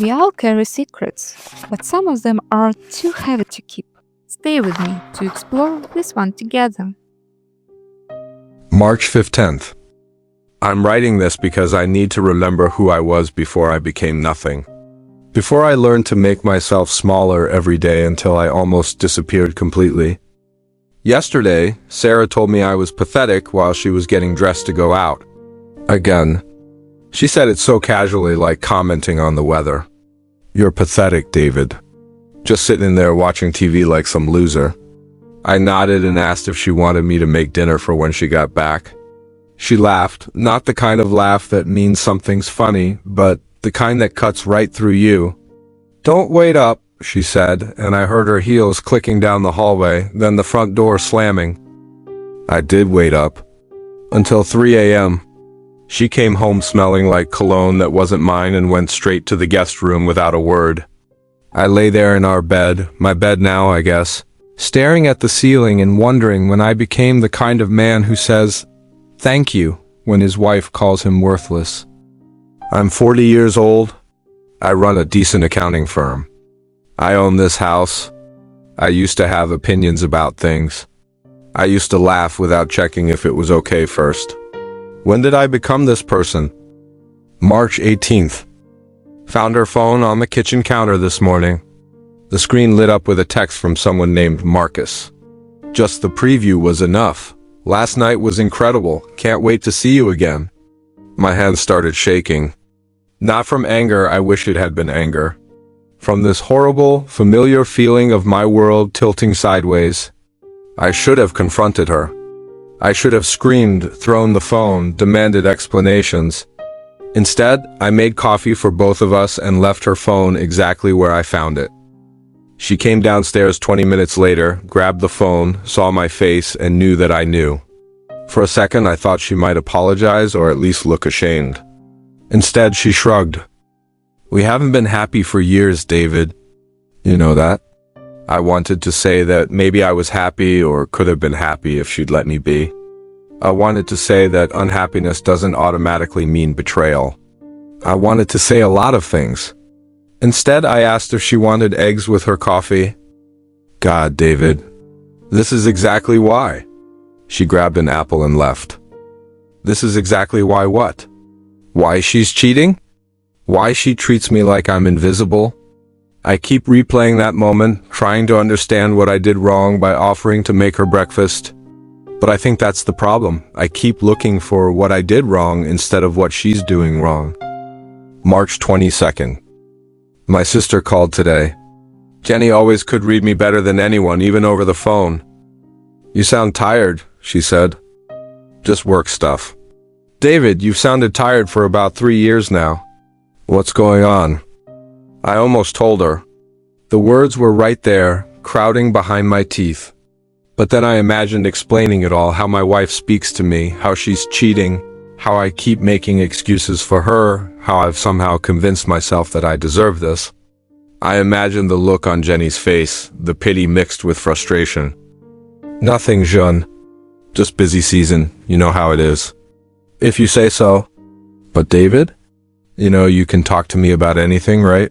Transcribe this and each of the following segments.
We all carry secrets, but some of them are too heavy to keep. Stay with me to explore this one together. March 15th. I'm writing this because I need to remember who I was before I became nothing. Before I learned to make myself smaller every day until I almost disappeared completely. Yesterday, Sarah told me I was pathetic while she was getting dressed to go out. Again. She said it so casually, like commenting on the weather. You're pathetic, David. Just sitting there watching TV like some loser. I nodded and asked if she wanted me to make dinner for when she got back. She laughed, not the kind of laugh that means something's funny, but the kind that cuts right through you. Don't wait up, she said, and I heard her heels clicking down the hallway, then the front door slamming. I did wait up. Until 3 a.m. She came home smelling like cologne that wasn't mine and went straight to the guest room without a word. I lay there in our bed, my bed now, I guess, staring at the ceiling and wondering when I became the kind of man who says, "Thank you," when his wife calls him worthless. I'm 40 years old. I run a decent accounting firm. I own this house. I used to have opinions about things. I used to laugh without checking if it was okay first. When did I become this person? March 18th. Found her phone on the kitchen counter this morning. The screen lit up with a text from someone named Marcus. Just the preview was enough. Last night was incredible. Can't wait to see you again. My hands started shaking. Not from anger, I wish it had been anger. From this horrible, familiar feeling of my world tilting sideways. I should have confronted her. I should have screamed, thrown the phone, demanded explanations. Instead, I made coffee for both of us and left her phone exactly where I found it. She came downstairs 20 minutes later, grabbed the phone, saw my face, and knew that I knew. For a second, I thought she might apologize or at least look ashamed. Instead, she shrugged. We haven't been happy for years, David. You know that? I wanted to say that maybe I was happy or could have been happy if she'd let me be. I wanted to say that unhappiness doesn't automatically mean betrayal. I wanted to say a lot of things. Instead, I asked if she wanted eggs with her coffee. God, David. This is exactly why. She grabbed an apple and left. This is exactly why what? Why she's cheating? Why she treats me like I'm invisible? I keep replaying that moment, trying to understand what I did wrong by offering to make her breakfast. But I think that's the problem. I keep looking for what I did wrong instead of what she's doing wrong. March 22nd. My sister called today. Jenny always could read me better than anyone, even over the phone. You sound tired, she said. Just work stuff. David, you've sounded tired for about 3 years now. What's going on? I almost told her. The words were right there, crowding behind my teeth. But then I imagined explaining it all, how my wife speaks to me, how she's cheating, how I keep making excuses for her, how I've somehow convinced myself that I deserve this. I imagined the look on Jenny's face, the pity mixed with frustration. Nothing, Jean. Just busy season, you know how it is. If you say so. But David? You know you can talk to me about anything, right?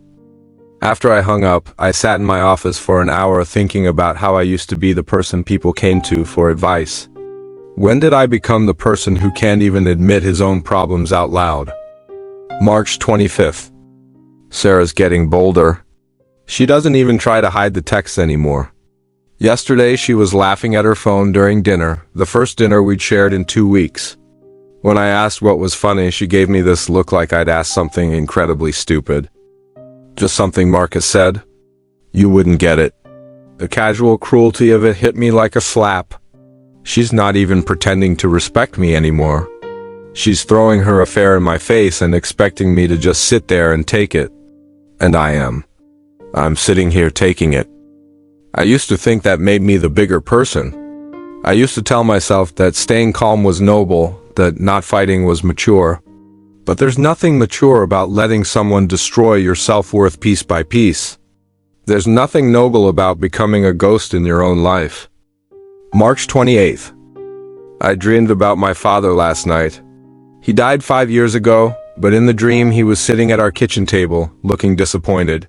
After I hung up, I sat in my office for an hour thinking about how I used to be the person people came to for advice. When did I become the person who can't even admit his own problems out loud? March 25th. Sarah's getting bolder. She doesn't even try to hide the texts anymore. Yesterday, she was laughing at her phone during dinner, the first dinner we'd shared in 2 weeks. When I asked what was funny, she gave me this look like I'd asked something incredibly stupid. Just something Marcus said. You wouldn't get it. The casual cruelty of it hit me like a slap. She's not even pretending to respect me anymore. She's throwing her affair in my face and expecting me to just sit there and take it. And I am. I'm sitting here taking it. I used to think that made me the bigger person. I used to tell myself that staying calm was noble, that not fighting was mature. But there's nothing mature about letting someone destroy your self-worth piece by piece. There's nothing noble about becoming a ghost in your own life. March 28th. I dreamed about my father last night. He died 5 years ago, but in the dream he was sitting at our kitchen table, looking disappointed.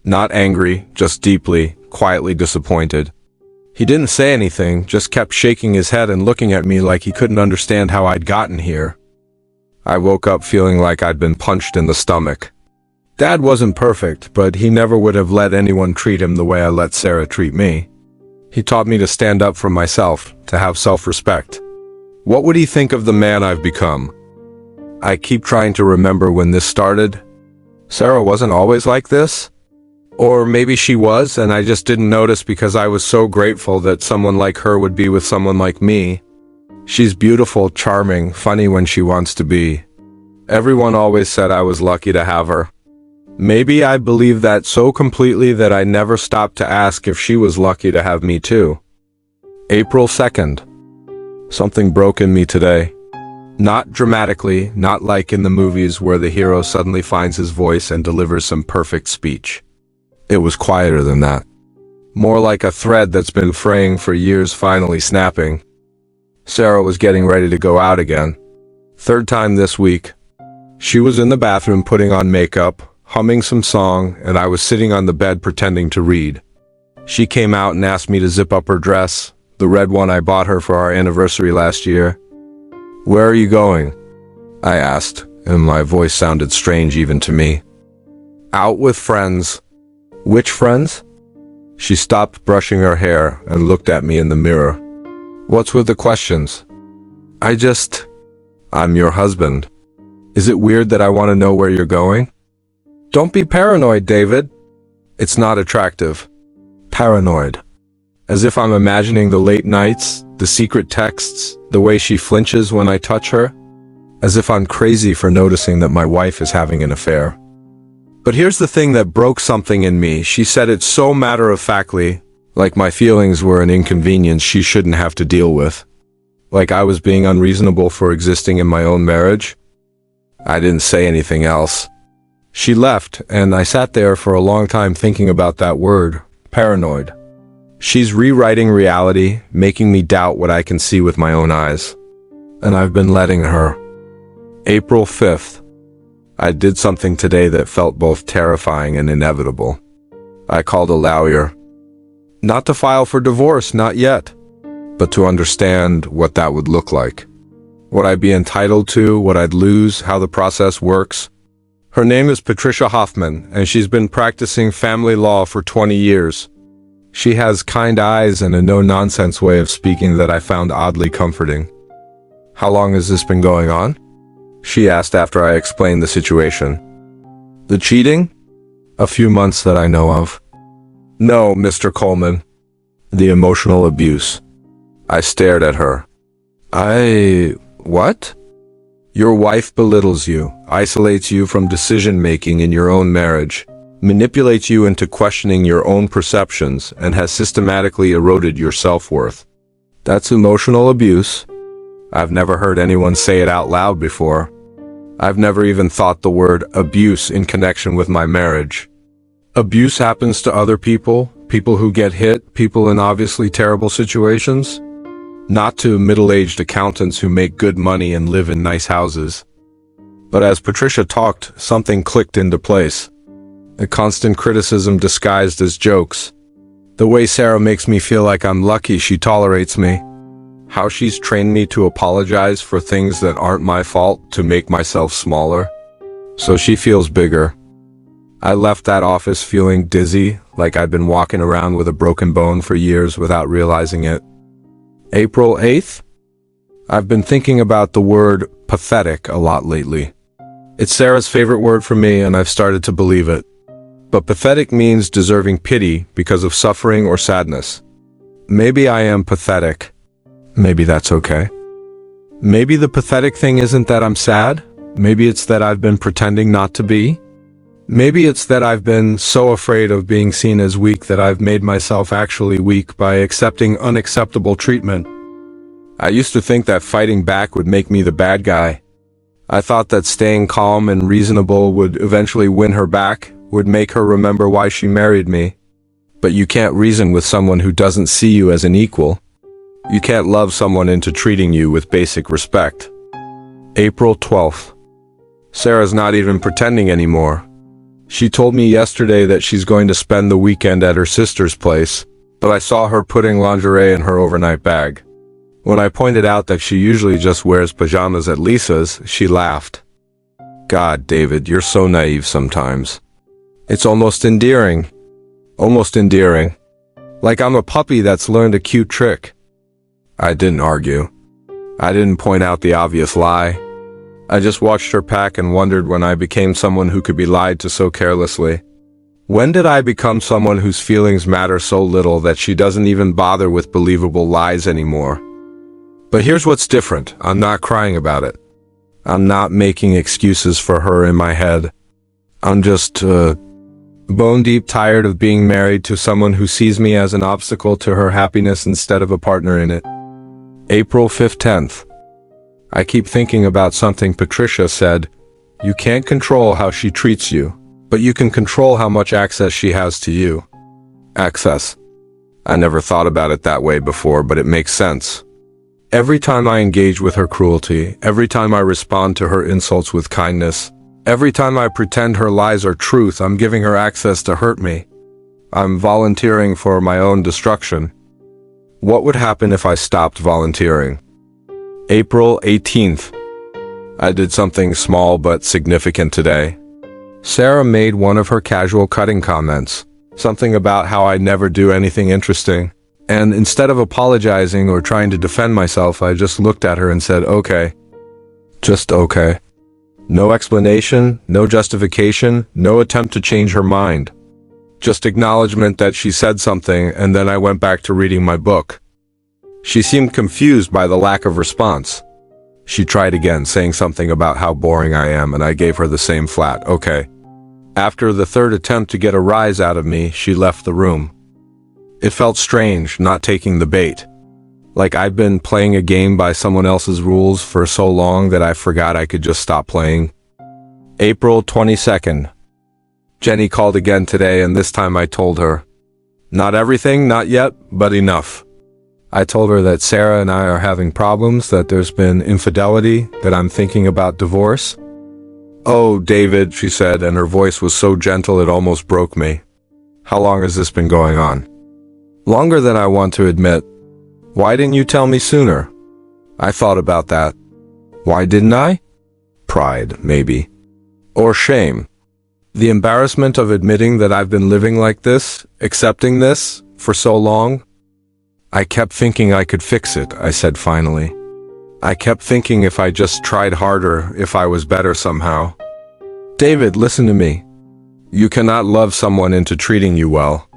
Not angry, just deeply, quietly disappointed. He didn't say anything, just kept shaking his head and looking at me like he couldn't understand how I'd gotten here. I woke up feeling like I'd been punched in the stomach. Dad wasn't perfect, but he never would have let anyone treat him the way I let Sarah treat me. He taught me to stand up for myself, to have self-respect. What would he think of the man I've become? I keep trying to remember when this started. Sarah wasn't always like this? Or maybe she was, and I just didn't notice because I was so grateful that someone like her would be with someone like me. She's beautiful, charming, funny when she wants to be. Everyone always said I was lucky to have her. Maybe I believe that so completely that I never stopped to ask if she was lucky to have me too. April 2nd. Something broke in me today. Not dramatically, not like in the movies where the hero suddenly finds his voice and delivers some perfect speech. It was quieter than that. More like a thread that's been fraying for years finally snapping. Sarah was getting ready to go out again. Third time this week. She was in the bathroom putting on makeup, humming some song, and I was sitting on the bed pretending to read. She came out and asked me to zip up her dress, the red one I bought her for our anniversary last year. "Where are you going?" I asked, and my voice sounded strange even to me. "Out with friends." "Which friends?" She stopped brushing her hair and looked at me in the mirror. "What's with the questions?" I'm your husband. Is it weird that I want to know where you're going?" "Don't be paranoid, David." "It's not attractive." Paranoid. As if I'm imagining the late nights, the secret texts, the way she flinches when I touch her. As if I'm crazy for noticing that my wife is having an affair. But here's the thing that broke something in me. She said it so matter-of-factly, like my feelings were an inconvenience she shouldn't have to deal with. Like I was being unreasonable for existing in my own marriage. I didn't say anything else. She left, and I sat there for a long time thinking about that word, paranoid. She's rewriting reality, making me doubt what I can see with my own eyes. And I've been letting her. April 5th. I did something today that felt both terrifying and inevitable. I called a lawyer. Not to file for divorce, not yet, but to understand what that would look like. What I'd be entitled to, what I'd lose, how the process works. Her name is Patricia Hoffman, and she's been practicing family law for 20 years. She has kind eyes and a no-nonsense way of speaking that I found oddly comforting. "How long has this been going on?" she asked after I explained the situation. "The cheating?" "A few months that I know of." "No, Mr. Coleman. The emotional abuse." I stared at her. What? "Your wife belittles you, isolates you from decision-making in your own marriage, manipulates you into questioning your own perceptions, and has systematically eroded your self-worth. That's emotional abuse." I've never heard anyone say it out loud before. I've never even thought the word abuse in connection with my marriage. Abuse happens to other people, people who get hit, people in obviously terrible situations. Not to middle-aged accountants who make good money and live in nice houses. But as Patricia talked, something clicked into place. A constant criticism disguised as jokes. The way Sarah makes me feel like I'm lucky she tolerates me. How she's trained me to apologize for things that aren't my fault, to make myself smaller. So she feels bigger. I left that office feeling dizzy, like I'd been walking around with a broken bone for years without realizing it. April 8th? I've been thinking about the word pathetic a lot lately. It's Sarah's favorite word for me, and I've started to believe it. But pathetic means deserving pity because of suffering or sadness. Maybe I am pathetic. Maybe that's okay. Maybe the pathetic thing isn't that I'm sad. Maybe it's that I've been pretending not to be. Maybe it's that I've been so afraid of being seen as weak that I've made myself actually weak by accepting unacceptable treatment. I used to think that fighting back would make me the bad guy. I thought that staying calm and reasonable would eventually win her back, would make her remember why she married me. But you can't reason with someone who doesn't see you as an equal. You can't love someone into treating you with basic respect. April 12th. Sarah's not even pretending anymore. She told me yesterday that she's going to spend the weekend at her sister's place, but I saw her putting lingerie in her overnight bag. When I pointed out that she usually just wears pajamas at Lisa's, she laughed. God, David, you're so naive sometimes. It's almost endearing. Almost endearing. Like I'm a puppy that's learned a cute trick. I didn't argue. I didn't point out the obvious lie. I just watched her pack and wondered when I became someone who could be lied to so carelessly. When did I become someone whose feelings matter so little that she doesn't even bother with believable lies anymore? But here's what's different. I'm not crying about it. I'm not making excuses for her in my head. I'm just, bone deep tired of being married to someone who sees me as an obstacle to her happiness instead of a partner in it. April 5th, 10th. I keep thinking about something Patricia said. You can't control how she treats you, but you can control how much access she has to you. Access. I never thought about it that way before, but it makes sense. Every time I engage with her cruelty, every time I respond to her insults with kindness, every time I pretend her lies are truth, I'm giving her access to hurt me. I'm volunteering for my own destruction. What would happen if I stopped volunteering? April 18th. I did something small but significant today. Sarah made one of her casual cutting comments, something about how I never do anything interesting. And instead of apologizing or trying to defend myself, I just looked at her and said, okay. Just okay. No explanation, no justification, no attempt to change her mind. Just acknowledgement that she said something, and then I went back to reading my book. She seemed confused by the lack of response. She tried again, saying something about how boring I am, and I gave her the same flat, okay. After the third attempt to get a rise out of me, she left the room. It felt strange, not taking the bait. Like I'd been playing a game by someone else's rules for so long that I forgot I could just stop playing. April 22nd. Jenny called again today, and this time I told her. Not everything, not yet, but enough. I told her that Sarah and I are having problems, that there's been infidelity, that I'm thinking about divorce. Oh, David, she said, and her voice was so gentle it almost broke me. How long has this been going on? Longer than I want to admit. Why didn't you tell me sooner? I thought about that. Why didn't I? Pride, maybe. Or shame. The embarrassment of admitting that I've been living like this, accepting this, for so long. I kept thinking I could fix it, I said finally. I kept thinking if I just tried harder, if I was better somehow. David, listen to me. You cannot love someone into treating you well.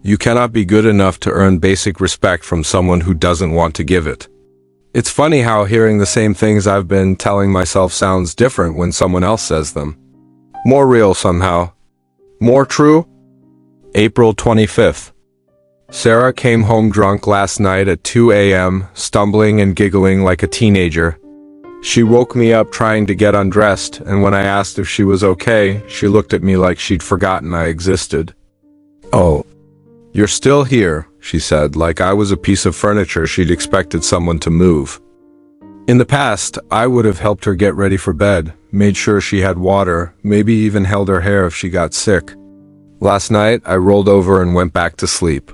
You cannot be good enough to earn basic respect from someone who doesn't want to give it. It's funny how hearing the same things I've been telling myself sounds different when someone else says them. More real somehow. More true? April 25th. Sarah came home drunk last night at 2 a.m., stumbling and giggling like a teenager. She woke me up trying to get undressed, and when I asked if she was okay, she looked at me like she'd forgotten I existed. Oh, you're still here, she said, like I was a piece of furniture she'd expected someone to move. In the past, I would have helped her get ready for bed, made sure she had water, maybe even held her hair if she got sick. Last night, I rolled over and went back to sleep.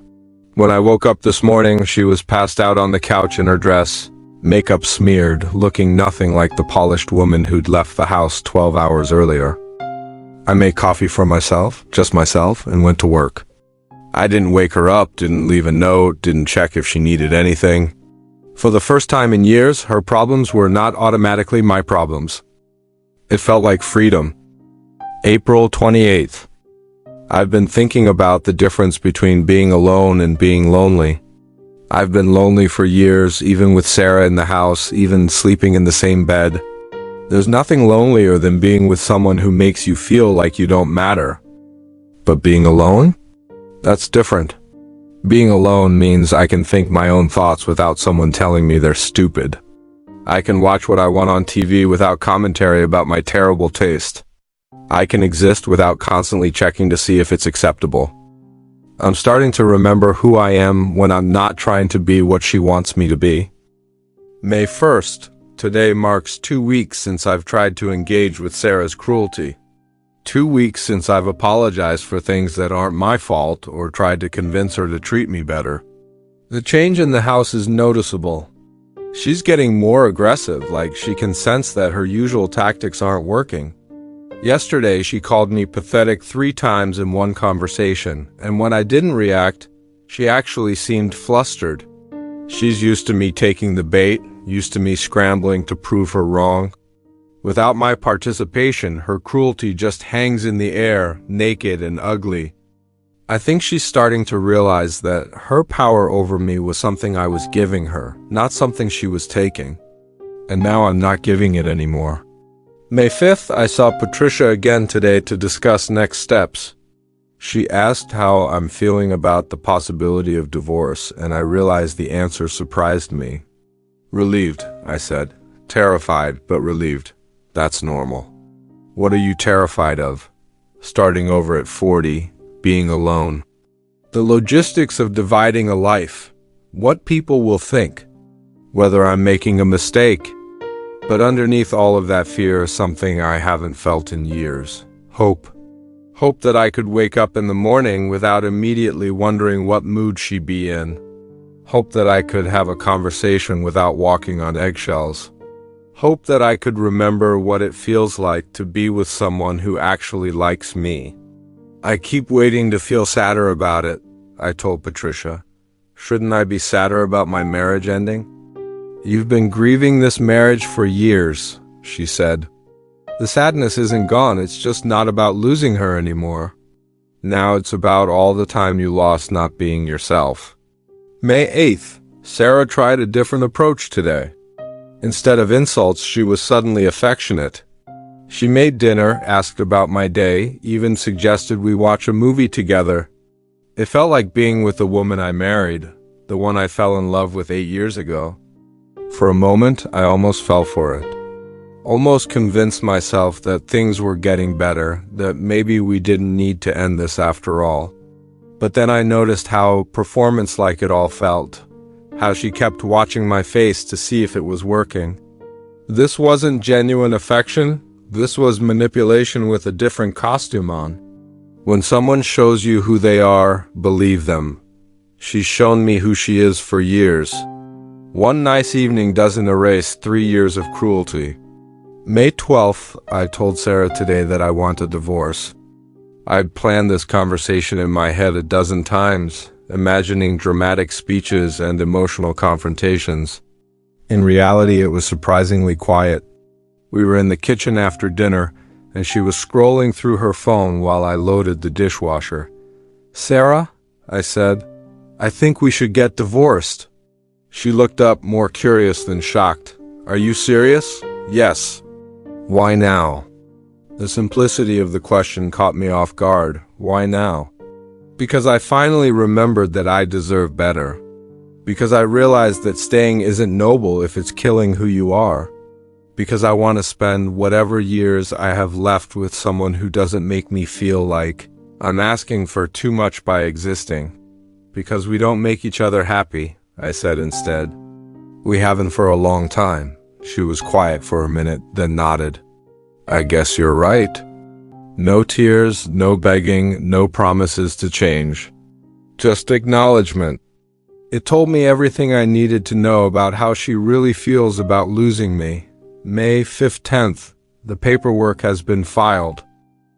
When I woke up this morning, she was passed out on the couch in her dress, makeup smeared, looking nothing like the polished woman who'd left the house 12 hours earlier. I made coffee for myself, just myself, and went to work. I didn't wake her up, didn't leave a note, didn't check if she needed anything. For the first time in years, her problems were not automatically my problems. It felt like freedom. April 28th. I've been thinking about the difference between being alone and being lonely. I've been lonely for years, even with Sarah in the house, even sleeping in the same bed. There's nothing lonelier than being with someone who makes you feel like you don't matter. But being alone? That's different. Being alone means I can think my own thoughts without someone telling me they're stupid. I can watch what I want on TV without commentary about my terrible taste. I can exist without constantly checking to see if it's acceptable. I'm starting to remember who I am when I'm not trying to be what she wants me to be. May 1st. Today marks 2 weeks since I've tried to engage with Sarah's cruelty. 2 weeks since I've apologized for things that aren't my fault or tried to convince her to treat me better. The change in the house is noticeable. She's getting more aggressive, like she can sense that her usual tactics aren't working. Yesterday, she called me pathetic 3 times in one conversation, and when I didn't react, she actually seemed flustered. She's used to me taking the bait, used to me scrambling to prove her wrong. Without my participation, her cruelty just hangs in the air, naked and ugly. I think she's starting to realize that her power over me was something I was giving her, not something she was taking. And now I'm not giving it anymore. May 5th, I saw Patricia again today to discuss next steps. She asked how I'm feeling about the possibility of divorce, and I realized the answer surprised me. Relieved, I said. Terrified, but relieved. That's normal. What are you terrified of? Starting over at 40, being alone. The logistics of dividing a life. What people will think. Whether I'm making a mistake. But underneath all of that fear is something I haven't felt in years. Hope. Hope that I could wake up in the morning without immediately wondering what mood she'd be in. Hope that I could have a conversation without walking on eggshells. Hope that I could remember what it feels like to be with someone who actually likes me. I keep waiting to feel sadder about it, I told Patricia. Shouldn't I be sadder about my marriage ending? You've been grieving this marriage for years, she said. The sadness isn't gone, it's just not about losing her anymore. Now it's about all the time you lost not being yourself. May 8th, Sarah tried a different approach today. Instead of insults, she was suddenly affectionate. She made dinner, asked about my day, even suggested we watch a movie together. It felt like being with the woman I married, the one I fell in love with 8 years ago. For a moment, I almost fell for it. Almost convinced myself that things were getting better, that maybe we didn't need to end this after all. But then I noticed how performance-like it all felt, how she kept watching my face to see if it was working. This wasn't genuine affection, this was manipulation with a different costume on. When someone shows you who they are, believe them. She's shown me who she is for years. One nice evening doesn't erase 3 years of cruelty. May 12th, I told Sarah today that I want a divorce. I'd planned this conversation in my head a dozen times, imagining dramatic speeches and emotional confrontations. In reality, it was surprisingly quiet. We were in the kitchen after dinner, and she was scrolling through her phone while I loaded the dishwasher. "Sarah," I said, "I think we should get divorced." She looked up, more curious than shocked. "Are you serious?" "Yes." "Why now?" The simplicity of the question caught me off guard. Why now? Because I finally remembered that I deserve better. Because I realized that staying isn't noble if it's killing who you are. Because I want to spend whatever years I have left with someone who doesn't make me feel like I'm asking for too much by existing. Because we don't make each other happy, I said instead. We haven't for a long time. She was quiet for a minute, then nodded. I guess you're right. No tears, no begging, no promises to change. Just acknowledgement. It told me everything I needed to know about how she really feels about losing me. May 15th, the paperwork has been filed.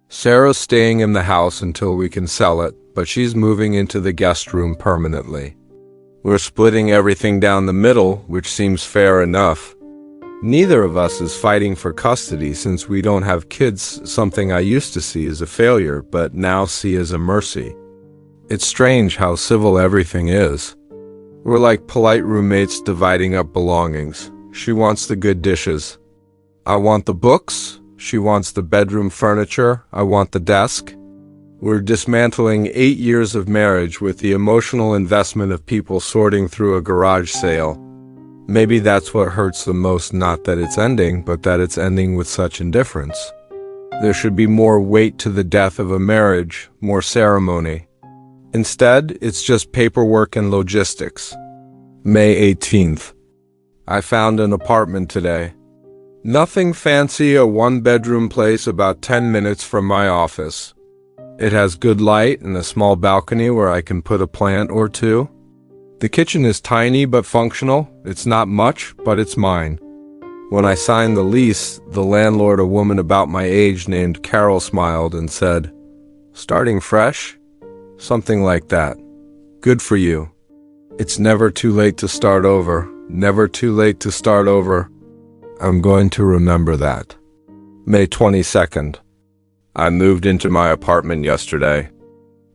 Sarah's staying in the house until we can sell it, but she's moving into the guest room permanently. We're splitting everything down the middle, which seems fair enough. Neither of us is fighting for custody since we don't have kids, something I used to see as a failure, but now see as a mercy. It's strange how civil everything is. We're like polite roommates dividing up belongings. She wants the good dishes. I want the books. She wants the bedroom furniture. I want the desk. We're dismantling 8 years of marriage with the emotional investment of people sorting through a garage sale. Maybe that's what hurts the most, not that it's ending, but that it's ending with such indifference. There should be more weight to the death of a marriage, more ceremony. Instead, it's just paperwork and logistics. May 18th. I found an apartment today. Nothing fancy, a one-bedroom place about 10 minutes from my office. It has good light and a small balcony where I can put a plant or two. The kitchen is tiny but functional. It's not much, but it's mine. When I signed the lease, the landlord, a woman about my age named Carol, smiled and said, "Starting fresh?" Something like that. "Good for you. It's never too late to start over. Never too late to start over." I'm going to remember that. May 22nd. I moved into my apartment yesterday.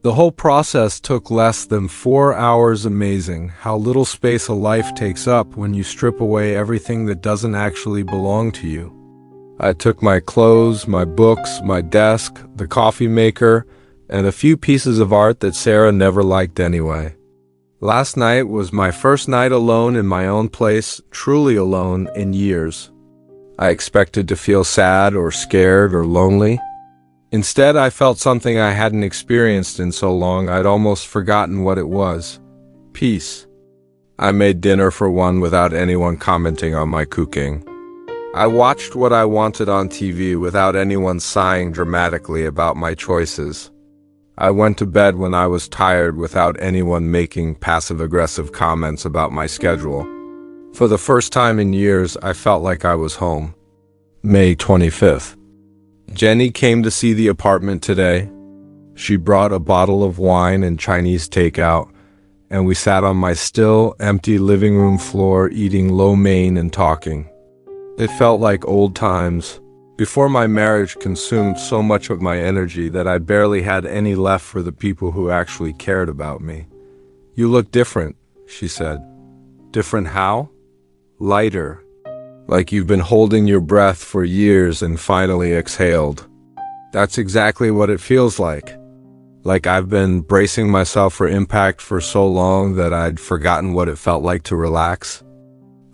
The whole process took less than 4 hours. Amazing how little space a life takes up when you strip away everything that doesn't actually belong to you. I took my clothes, my books, my desk, the coffee maker, and a few pieces of art that Sarah never liked anyway. Last night was my first night alone in my own place, truly alone in years. I expected to feel sad or scared or lonely. Instead, I felt something I hadn't experienced in so long I'd almost forgotten what it was. Peace. I made dinner for one without anyone commenting on my cooking. I watched what I wanted on TV without anyone sighing dramatically about my choices. I went to bed when I was tired without anyone making passive-aggressive comments about my schedule. For the first time in years, I felt like I was home. May 25th. Jenny came to see the apartment today. She brought a bottle of wine and Chinese takeout, and we sat on my still, empty living room floor eating lo mein and talking. It felt like old times. Before my marriage consumed so much of my energy that I barely had any left for the people who actually cared about me. "You look different," she said. "Different how?" "Lighter. Like you've been holding your breath for years and finally exhaled." That's exactly what it feels like. Like I've been bracing myself for impact for so long that I'd forgotten what it felt like to relax.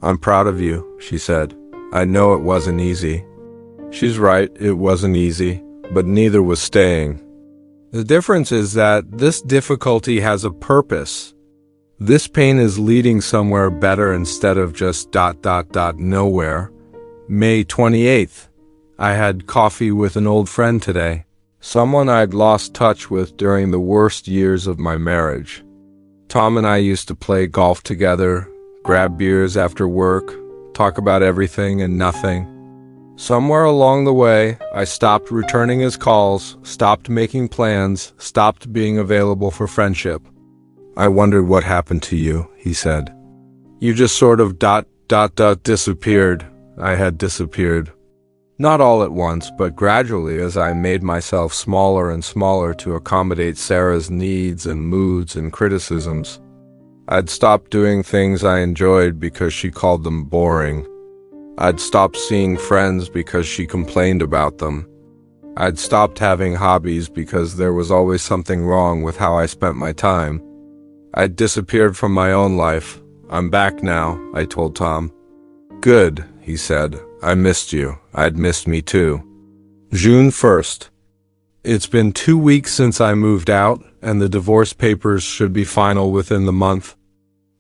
"I'm proud of you," she said. "I know it wasn't easy." She's right, it wasn't easy, but neither was staying. The difference is that this difficulty has a purpose. This pain is leading somewhere better instead of just ... nowhere. May 28th. I had coffee with an old friend today. Someone I'd lost touch with during the worst years of my marriage. Tom and I used to play golf together, grab beers after work, talk about everything and nothing. Somewhere along the way, I stopped returning his calls, stopped making plans, stopped being available for friendship. "I wondered what happened to you," he said. "You just sort of ... disappeared." I had disappeared. Not all at once, but gradually as I made myself smaller and smaller to accommodate Sarah's needs and moods and criticisms. I'd stopped doing things I enjoyed because she called them boring. I'd stopped seeing friends because she complained about them. I'd stopped having hobbies because there was always something wrong with how I spent my time. I'd disappeared from my own life. "I'm back now," I told Tom. "Good," he said. "I missed you. I'd missed me too." June 1st. It's been 2 weeks since I moved out, and the divorce papers should be final within the month.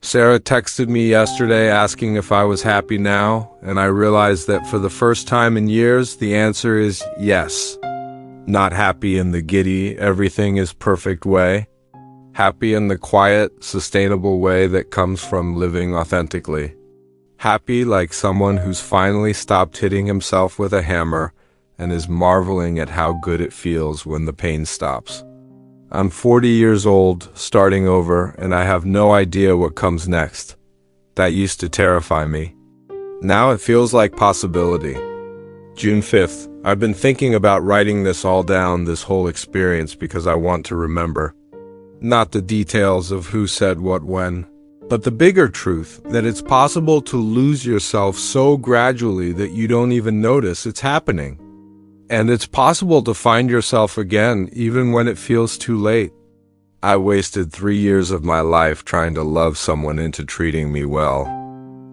Sarah texted me yesterday asking if I was happy now, and I realized that for the first time in years, the answer is yes. Not happy in the giddy, everything is perfect way. Happy in the quiet, sustainable way that comes from living authentically. Happy like someone who's finally stopped hitting himself with a hammer and is marveling at how good it feels when the pain stops. I'm 40 years old, starting over, and I have no idea what comes next. That used to terrify me. Now it feels like possibility. June 5th. I've been thinking about writing this all down, this whole experience, because I want to remember. Not the details of who said what when, but the bigger truth that it's possible to lose yourself so gradually that you don't even notice it's happening. And it's possible to find yourself again even when it feels too late. I wasted 3 years of my life trying to love someone into treating me well.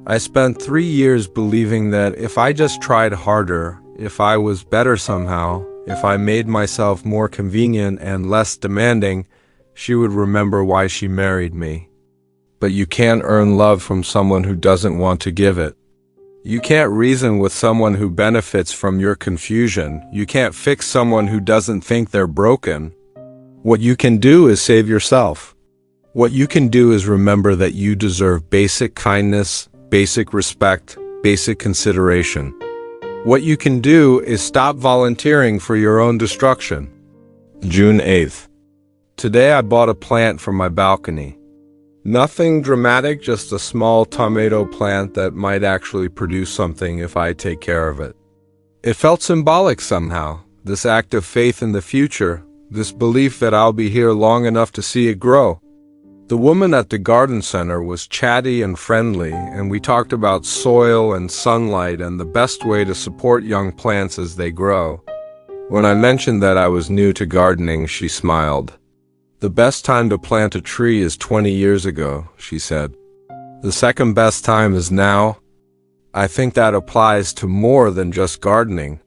I spent 3 years believing that if I just tried harder, if I was better somehow, if I made myself more convenient and less demanding, she would remember why she married me. but you can't earn love from someone who doesn't want to give it. You can't reason with someone who benefits from your confusion. You can't fix someone who doesn't think they're broken. What you can do is save yourself. What you can do is remember that you deserve basic kindness, basic respect, basic consideration. What you can do is stop volunteering for your own destruction. June 8th. Today I bought a plant for my balcony. Nothing dramatic, just a small tomato plant that might actually produce something if I take care of it. It felt symbolic somehow, this act of faith in the future, this belief that I'll be here long enough to see it grow. The woman at the garden center was chatty and friendly, and we talked about soil and sunlight and the best way to support young plants as they grow. When I mentioned that I was new to gardening, she smiled. The best time to plant a tree is 20 years ago, she said. The second best time is now. I think that applies to more than just gardening.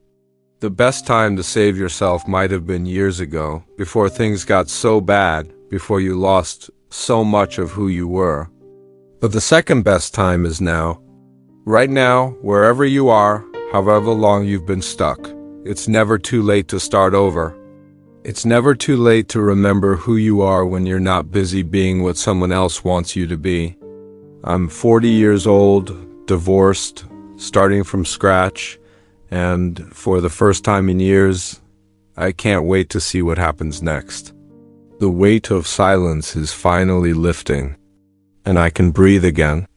The best time to save yourself might have been years ago, before things got so bad, before you lost so much of who you were. But the second best time is now. Right now, wherever you are, however long you've been stuck, it's never too late to start over. It's never too late to remember who you are when you're not busy being what someone else wants you to be. I'm 40 years old, divorced, starting from scratch, and for the first time in years, I can't wait to see what happens next. The weight of silence is finally lifting, and I can breathe again.